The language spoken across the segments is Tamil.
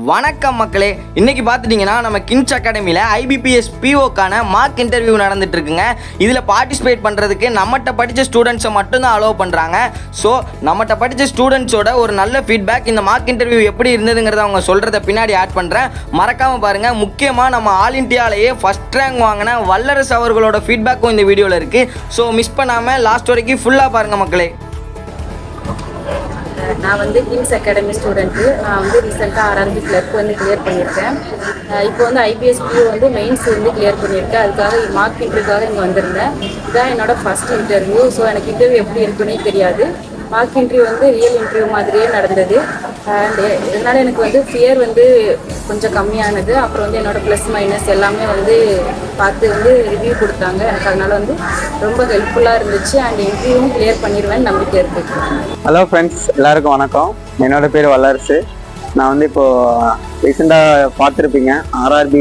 வணக்கம் மக்களே, இன்னைக்கு பார்த்துட்டிங்கன்னா நம்ம கிங்ஸ் அகாடமியில் IBPS POக்கான மார்க் இன்டர்வியூ நடந்துட்டு இருக்குங்க. இதில் பார்ட்டிசிபேட் பண்ணுறதுக்கு நம்மகிட்ட படித்த ஸ்டூடெண்ட்ஸை மட்டும்தான் அலோவ் பண்ணுறாங்க. ஸோ நம்மகிட்ட படித்த ஸ்டூடெண்ட்ஸோட ஒரு நல்ல ஃபீட்பேக், இந்த மார்க் இன்டர்வியூ எப்படி இருந்ததுங்கிறத அவங்க சொல்கிறத பின்னாடி ஆட் பண்ணுறேன். மறக்காமல் பாருங்கள். முக்கியமாக நம்ம ஆல் இண்டியாவிலேயே ஃபஸ்ட் ரேங்க் வாங்கின வல்லரசு அவர்களோட ஃபீட்பேக்கும் இந்த வீடியோவில் இருக்குது. ஸோ மிஸ் பண்ணாமல் லாஸ்ட் வரைக்கும் ஃபுல்லாக பாருங்கள் மக்களே. நான் கிங்ஸ் அகாடமி ஸ்டூடெண்ட்டு. நான் ரீசெண்டாக RRB கிளர்க் கிளியர் பண்ணியிருக்கேன். இப்போ IPS PO மெயின்ஸ் கிளியர் பண்ணியிருக்கேன். அதுக்காக மார்க் இன்டர்வியூக்காக இங்கே வந்திருந்தேன். இதுதான் என்னோடய ஃபஸ்ட் இன்டர்வியூ. ஸோ எனக்கு இன்டர்வியூ எப்படி இருக்குன்னே தெரியாது. மார்க் இன்டர்வியூ ரியல் இன்டர்வியூ மாதிரியே நடந்தது. அண்ட் இதனால் எனக்கு ஃபியர் கொஞ்சம் கம்மியானது. அப்புறம் என்னோடய ப்ளஸ் மைனஸ் எல்லாமே பார்த்து ரிவ்யூ கொடுத்தாங்க. எனக்கு அதனால் ரொம்ப ஹெல்ப்ஃபுல்லாக இருந்துச்சு. அண்ட் இன்டர்வியூவும் கிளியர் பண்ணிடுவேன்னு நம்பிக்கை இருக்குது. ஹலோ ஃப்ரெண்ட்ஸ், எல்லாருக்கும் வணக்கம். என்னோட பேர் வல்லரசு. நான் இப்போது ரீசெண்டாக பார்த்துருப்பீங்க, RRB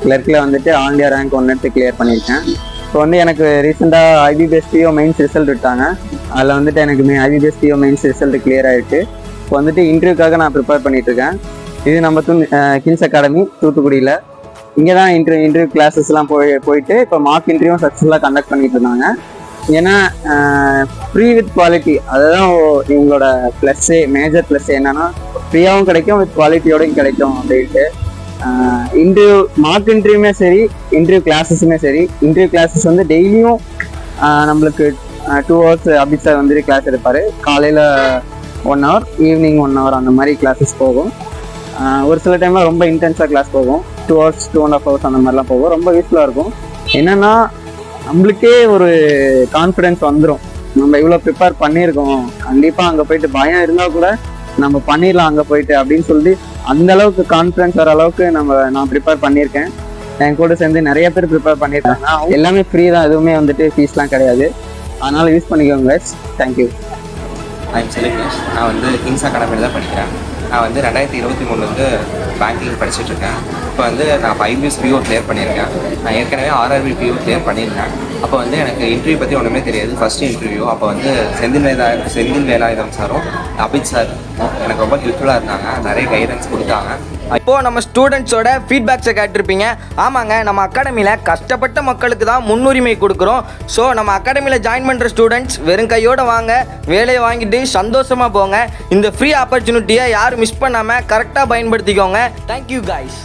கிளர்க்கில் ஆல் இண்டியா ரேங்க் 1 எடுத்து கிளியர் பண்ணியிருக்கேன். இப்போ எனக்கு ரீசெண்டாக IBPS PO மெயின்ஸ் ரிசல்ட் விட்டாங்க. அதில் எனக்கு IBPS PO mains result clear ஆகிருக்கு. இப்போ இன்டர்வியூக்காக நான் ப்ரிப்பேர் பண்ணிகிட்ருக்கேன். இது நம்ம கிங்ஸ் அகாடமி தூத்துக்குடியில். இங்கே தான் இன்டர்வியூ கிளாஸஸ்லாம் போயிட்டு இப்போ மார்க் இன்டர்வியூ சக்ஸஸ்ஃபுல்லாக கண்டக்ட் பண்ணிட்டு இருந்தாங்க. ஏன்னா ஃப்ரீ வித் குவாலிட்டி, அதுதான் இவங்களோட ப்ளஸ்ஸே, மேஜர் ப்ளஸ் என்னன்னா ஃப்ரீயாகவும் கிடைக்கும், வித் குவாலிட்டியோடையும் கிடைக்கும் அப்படின்ட்டு. இன்டர்வியூ மார்க் இன்டர்வியூமே சரி, இன்டர்வியூ கிளாஸஸுமே சரி. இன்டர்வியூ கிளாஸஸ் டெய்லியும் நம்மளுக்கு 2 hours அபித் சார் கிளாஸ் எடுப்பார். காலையில் 1 hour, ஈவினிங் 1 hour அந்த மாதிரி கிளாஸஸ் போகும். ஒரு சில டைமில் ரொம்ப இன்டென்ஸாக கிளாஸ் போகும். 2 hours 2.5 hours அந்த மாதிரிலாம் போகும். ரொம்ப யூஸ்ஃபுல்லாக இருக்கும். என்னென்னா நம்மளுக்கே ஒரு கான்ஃபிடென்ஸ் வந்துடும், நம்ம இவ்வளோ ப்ரிப்பேர் பண்ணியிருக்கோம், கண்டிப்பாக அங்கே போயிட்டு பயம் இருந்தால் கூட நம்ம பண்ணிடலாம் அங்கே போயிட்டு அப்படின்னு சொல்லிட்டு அந்த அளவுக்கு கான்ஃபிடென்ஸ் வர அளவுக்கு நான் ப்ரிப்பேர் பண்ணியிருக்கேன். என் கூட சேர்ந்து நிறைய பேர் ப்ரிப்பேர் பண்ணியிருக்காங்க. எல்லாமே ஃப்ரீ தான், எதுவுமே ஃபீஸ்லாம் கிடையாது. அதனால் யூஸ் பண்ணிக்கோங்க கைஸ். தேங்க்யூ. ஐம் செலிக்னேஷ். நான் கிங்ஸ் அகாடமியில் தான் படிக்கிறேன். நான் 2023 பேங்கிங் படிச்சுட்ருக்கேன். இப்போ நான் IBPS PO கிளியர் பண்ணியிருக்கேன். நான் ஏற்கனவே RRB PO கிளியர் பண்ணியிருக்கேன். அப்போ எனக்கு இன்டர்வியூ பற்றி ஒன்றுமே தெரியாது. ஃபஸ்ட் இன்டர்வியூ அப்போ செந்தில் வேலாயுதம் சாரும் அபித் சார் எனக்கு ரொம்ப ஹெல்ப்ஃபுல்லாக இருந்தாங்க. நிறைய கைடன்ஸ் கொடுத்தாங்க. இப்போது நம்ம ஸ்டூடெண்ட்ஸோட ஃபீட்பேக்ஸை கேட்டிருப்பீங்க. ஆமாங்க, நம்ம அகாடமியில் கஷ்டப்பட்ட மக்களுக்கு தான் முன்னுரிமை கொடுக்குறோம். ஸோ நம்ம அகாடமியில் ஜாயின் பண்ணுற ஸ்டூடெண்ட்ஸ் வெறும் கையோடு வாங்க, வேலையை வாங்கிட்டு சந்தோஷமாக போங்க. இந்த ஃப்ரீ ஆப்பர்ச்சுனிட்டியை யாரும் மிஸ் பண்ணாமல் கரெக்டாக பயன்படுத்திக்கோங்க. Thank you guys.